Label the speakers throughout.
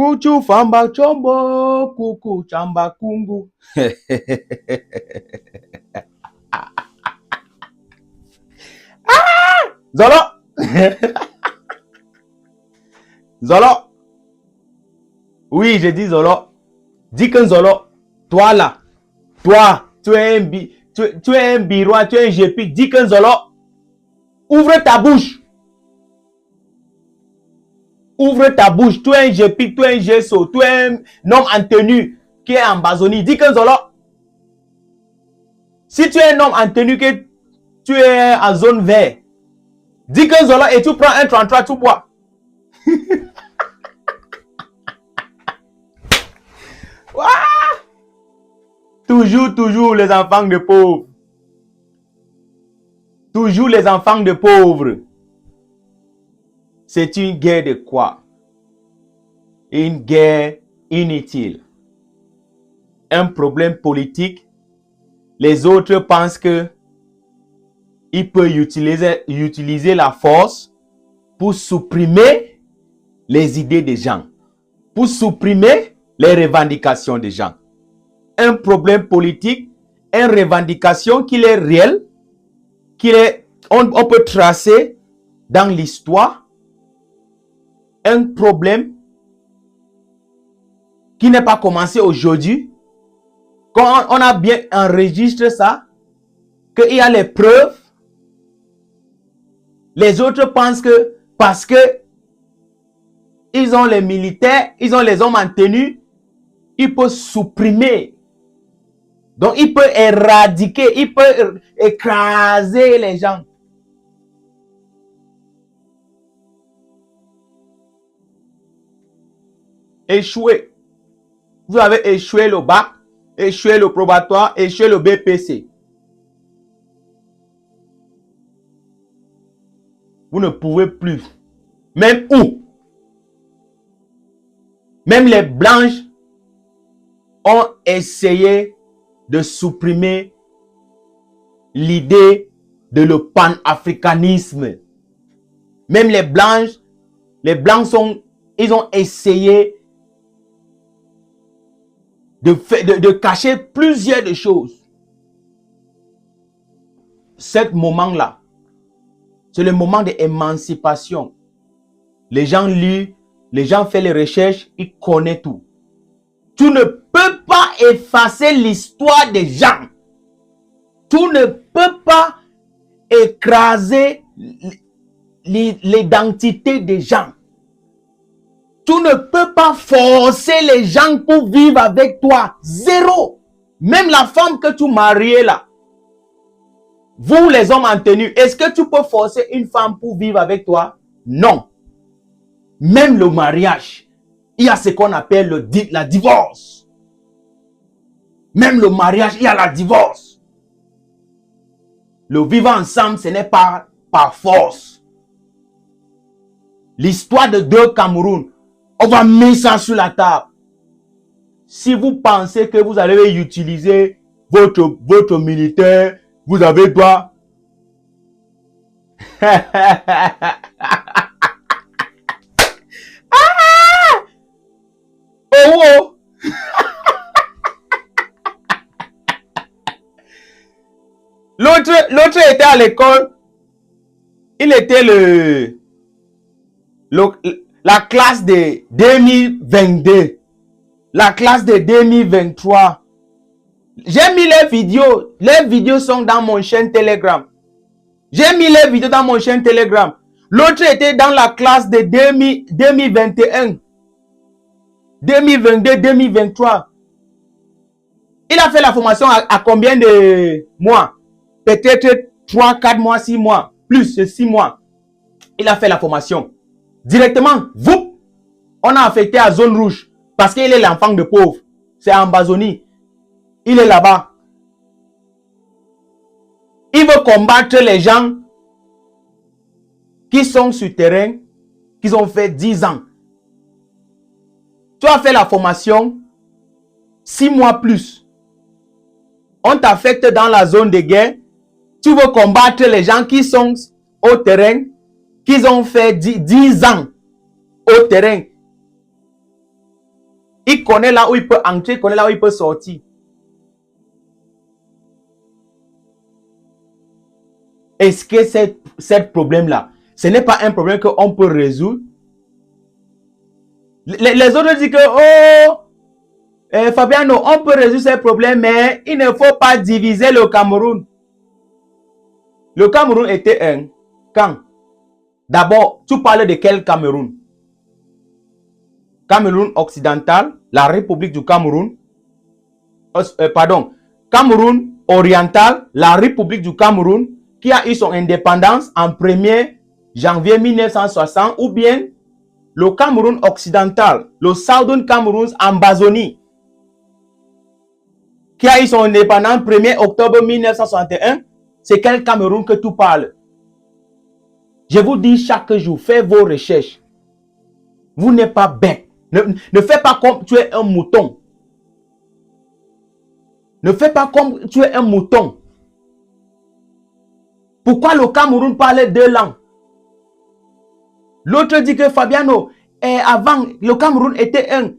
Speaker 1: Kuchu famba chombo, kuku chamba kungu. Zolo. Zolo. Oui, je dis Zolo. Dis que Zolo. Toi là. Toi, tu es un birois, tu es un gépi. Dis que Zolo. Ouvre ta bouche. Ouvre ta bouche. Tu es un gépi, tu es un gesso, tu es un homme en tenue qui est en Bazonie. Dis que Zolo. Si tu es un homme en tenue que tu es en zone verte, dis que Zolo et tu prends un 33, tu bois. Toujours les enfants de pauvres. Toujours les enfants de pauvres. C'est une guerre de quoi? Une guerre inutile. Un problème politique. Les autres pensent que ils peuvent utiliser la force pour supprimer les idées des gens, pour supprimer les revendications des gens. Un problème politique, une revendication qui est réelle, on peut tracer dans l'histoire, un problème qui n'est pas commencé aujourd'hui. Quand on a bien enregistré ça, qu'il y a les preuves, les autres pensent que parce que ils ont les militaires, ils ont les hommes en tenue, ils peuvent supprimer. Donc, ils peuvent éradiquer, ils peuvent écraser les gens. Échoué. Vous avez échoué le bac, échoué le probatoire, échoué le BPC. Vous ne pouvez plus. Même où? Même les blanches ont essayé de supprimer l'idée de le panafricanisme. Même les blancs ils ont essayé de cacher plusieurs de choses. Ce moment-là, c'est le moment d'émancipation. Les gens lisent, les gens font les recherches, ils connaissent tout. Tu ne peux pas effacer l'histoire des gens. Tu ne peux pas écraser l'identité des gens. Tu ne peux pas forcer les gens pour vivre avec toi. Zéro. Même la femme que tu mariais là. Vous les hommes en tenue, est-ce que tu peux forcer une femme pour vivre avec toi? Non. Même le mariage, il y a ce qu'on appelle la divorce. Même le mariage, il y a la divorce. Le vivre ensemble, ce n'est pas par force. L'histoire de deux Cameroun, on va mettre ça sur la table. Si vous pensez que vous allez utiliser votre militaire, vous avez droit. Oh! L'autre était à l'école. Il était la classe de 2022. La classe de 2023. J'ai mis les vidéos. Les vidéos sont dans mon chaîne Telegram. J'ai mis les vidéos dans mon chaîne Telegram. L'autre était dans la classe de 2021. 2022, 2023. Il a fait la formation à combien de mois? Peut-être 3, 4 mois, 6 mois. Plus de 6 mois. Il a fait la formation. Directement, vous, on a affecté à zone rouge. Parce qu'il est l'enfant de pauvre. C'est en Bazonie. Il est là-bas. Il veut combattre les gens qui sont sur terrain, qui ont fait 10 ans. Tu as fait la formation 6 mois plus. On t'affecte dans la zone de guerre. Tu veux combattre les gens qui sont au terrain, qui ont fait 10 ans au terrain. Il connaît là où il peut entrer, il connaît là où il peut sortir. Est-ce que cette problème-là, ce n'est pas un problème qu'on peut résoudre? Les autres disent que, oh, Fabiano, on peut résoudre ces problèmes, mais il ne faut pas diviser le Cameroun. Le Cameroun était un. Quand? D'abord, tu parles de quel Cameroun? Cameroun occidental, la République du Cameroun. Pardon, Cameroun oriental, la République du Cameroun, qui a eu son indépendance en 1er janvier 1960, ou bien le Cameroun occidental, le Southern Cameroun en Amazonie, qui a eu son indépendance 1er octobre 1961. C'est quel Cameroun que tu parles? Je vous dis chaque jour, faites vos recherches. Vous n'êtes pas bête. Ne fais pas comme tu es un mouton. Ne fais pas comme tu es un mouton. Pourquoi le Cameroun parle deux langues? L'autre dit que Fabiano, avant, le Cameroun était un.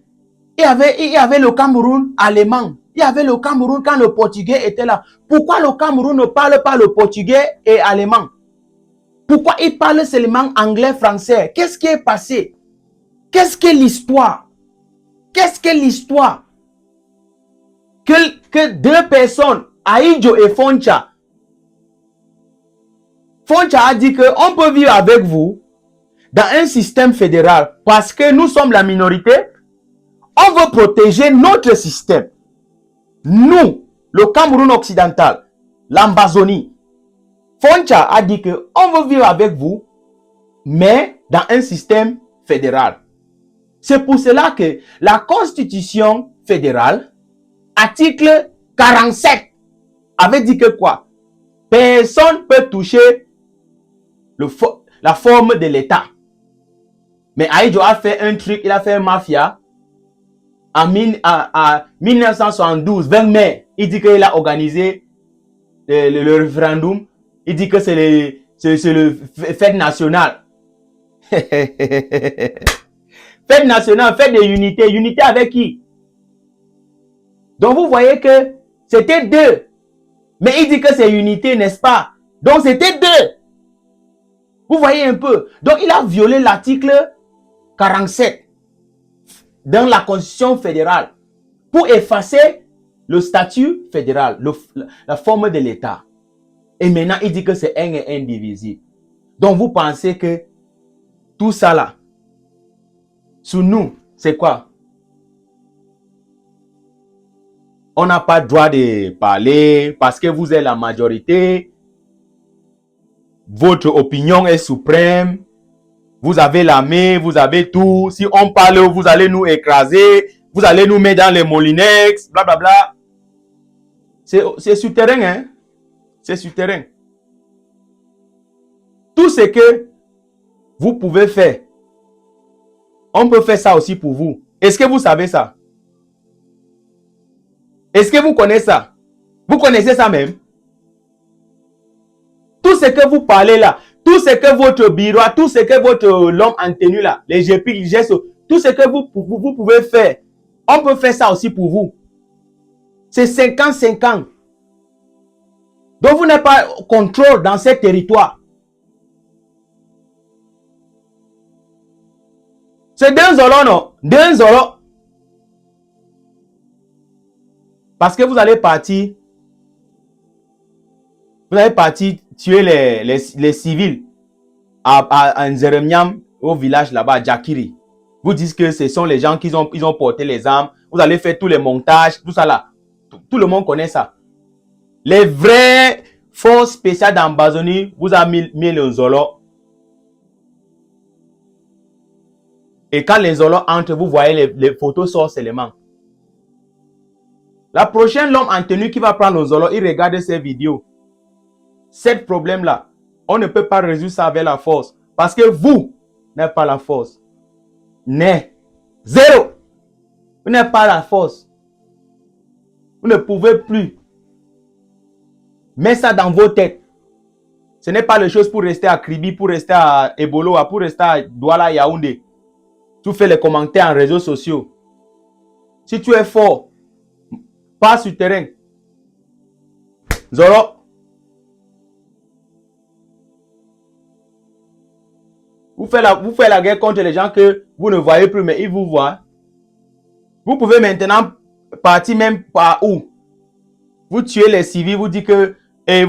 Speaker 1: Il y avait le Cameroun allemand. Il y avait le Cameroun quand le portugais était là. Pourquoi le Cameroun ne parle pas le portugais et allemand? Pourquoi il parle seulement anglais, français? Qu'est-ce qui est passé? Qu'est-ce que l'histoire? Qu'est-ce que l'histoire? Que deux personnes, Ahidjo et Foncha. Foncha a dit qu'on peut vivre avec vous dans un système fédéral parce que nous sommes la minorité. On veut protéger notre système. Nous, le Cameroun occidental, l'Amazonie. Foncha a dit qu'on veut vivre avec vous, mais dans un système fédéral. C'est pour cela que la Constitution fédérale, article 47, avait dit que quoi? Personne ne peut toucher la forme de l'État. Mais Ahidjo a fait un truc, il a fait une mafia. En 1972, 20 mai, il dit qu'il a organisé le référendum. Il dit que c'est le fête nationale. Fête nationale, fête de unité. Unité avec qui? Donc vous voyez que c'était deux. Mais il dit que c'est unité, n'est-ce pas? Donc c'était deux. Vous voyez un peu. Donc il a violé l'article 47 dans la Constitution fédérale pour effacer le statut fédéral, la forme de l'État. Et maintenant, il dit que c'est un et indivisible. Donc vous pensez que tout ça là, sous nous, c'est quoi? On n'a pas le droit de parler parce que vous êtes la majorité. Votre opinion est suprême. Vous avez l'armée, vous avez tout. Si on parle, vous allez nous écraser. Vous allez nous mettre dans les molinex, blablabla. C'est souterrain, hein? C'est souterrain. Tout ce que vous pouvez faire, on peut faire ça aussi pour vous. Est-ce que vous savez ça? Est-ce que vous connaissez ça? Vous connaissez ça même? Tout ce que vous parlez là, tout ce que votre bureau, tout ce que votre l'homme en tenue là, les GP, les gestes, tout ce que vous pouvez faire, on peut faire ça aussi pour vous. C'est 50-50. Donc vous n'avez pas contrôle dans ce territoire. C'est d'un zolo, non? D'un zolo. Parce que vous allez partir. Vous allez partir tuer les civils à Nzeremiam, au village là-bas, à Djakiri. Vous dites que ce sont les gens qui ont porté les armes. Vous allez faire tous les montages, tout ça là. Tout le monde connaît ça. Les vraies forces spéciales d'Amazonie, vous avez mis le Zolo. Et quand les Zolos entrent, vous voyez les photos sortent seulement. La prochaine, l'homme en tenue qui va prendre le Zolo, il regarde ces vidéos. Ce problème-là, on ne peut pas résoudre ça avec la force. Parce que vous n'avez pas la force. Zéro. Vous n'avez pas la force. Vous ne pouvez plus. Mettez ça dans vos têtes. Ce n'est pas les choses pour rester à Kribi, pour rester à Ebolo, pour rester à Douala, Yaoundé. Tu fais les commentaires en réseaux sociaux. Si tu es fort, passe sur terrain. Zoro. Vous faites la guerre contre les gens que vous ne voyez plus, mais ils vous voient. Vous pouvez maintenant partir même par où? Vous tuez les civils, vous dites que et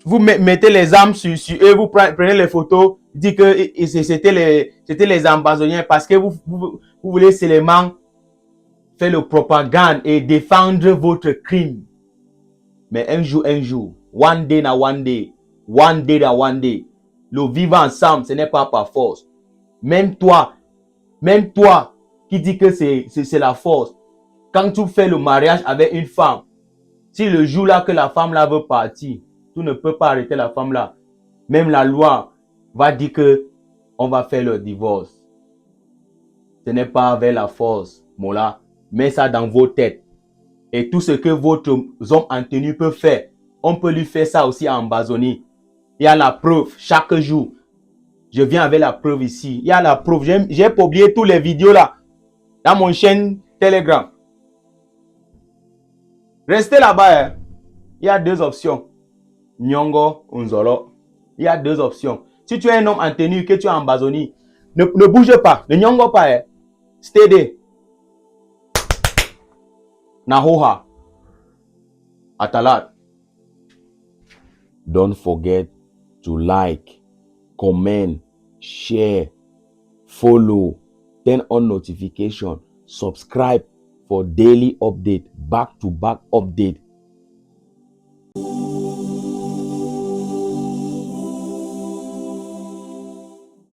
Speaker 1: vous mettez les armes sur eux, vous prenez les photos, dites que c'était les ambazoniens parce que vous voulez seulement faire le propagande et défendre votre crime. Mais un jour, one day na one day, le vivre ensemble, ce n'est pas par force. Même toi qui dis que c'est la force, quand tu fais le mariage avec une femme, si le jour là que la femme là veut partir, tu ne peux pas arrêter la femme là. Même la loi va dire que on va faire le divorce. Ce n'est pas avec la force, Mola. Mets ça dans vos têtes. Et tout ce que votre homme en tenue peut faire, on peut lui faire ça aussi en Amazonie. Il y a la preuve chaque jour. Je viens avec la preuve ici. Il y a la preuve. J'ai publié toutes les vidéos là dans mon chaîne Telegram. Restez là-bas. Hein. Il y a deux options. Nyongo ou Nzolo. Il y a deux options. Si tu es un homme en tenue, que tu es en Amazonie, ne bouge pas. Ne nyongo pas. Hein. Stay there. Nahoha. Atalat. Don't forget to like, comment, share, follow, turn on notification, subscribe for daily update, back-to-back update.